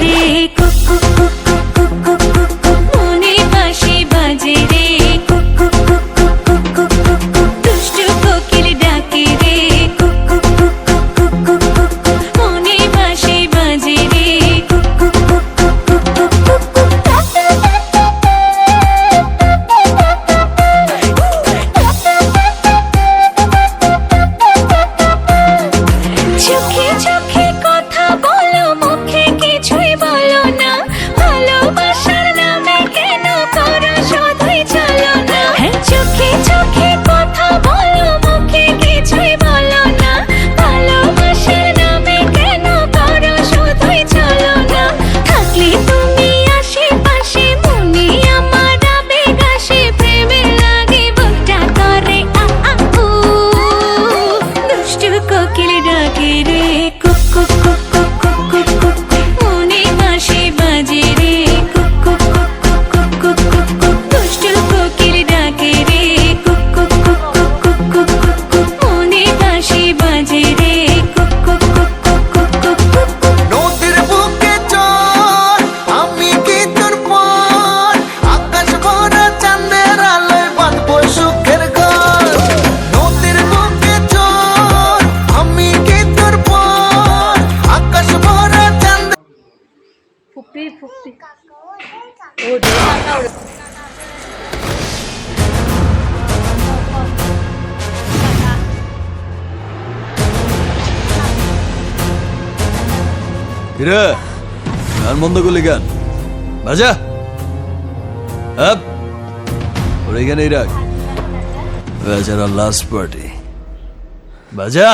রে cook cook cook cook cook cook cook মনে বাঁশি বাজে রে cook cook cook cook cook cook cook cook দুষ্টু কোকিল ডাকে রে cook cook cook cook cook cook cook মনে বাঁশি বাজে রে cook cook cook cook cook cook cook চোখে চোখে কথা বলো মুখে কিছুই বলো না ভালোবাসার নামে কেন করো শুধুই চলো না চোখে চোখে কথা বলো মুখে কিছুই বলো না ভালোবাসার নামে কেন করো শুধুই চলো না থাকলে তুমি আশেপাশে মনে আমার আবেগ আসে প্রেমের লাগে বুকটা করে আ আ উ দুষ্টু কোকিল ডাকে রে cook cook cook cook cook cook cook cook মনে বাঁশি বাজে রে cook cook cook cook cook cook cook cook দুষ্টু কোকিল ডাকে রে cook cook cook cook cook cook cook cook মনে বাঁশি বাজে রে cook cook cook cook cook cook cook cook নদীর বুকে চল আমি কি তোর পর আকাশ ভরা চাঁদের আলোয় বাঁধবো সুখের ঘর নদীর বুকে চল আমি কি তোর পর আকাশ ভরা চাঁদ ফুপি ফুপি ওরে কাকা ওরে কিরে গান বন্ধ করলি গান বাজা আপ ওর এখানেই রাখ বেচারা লাস্ট পার্টি বাজা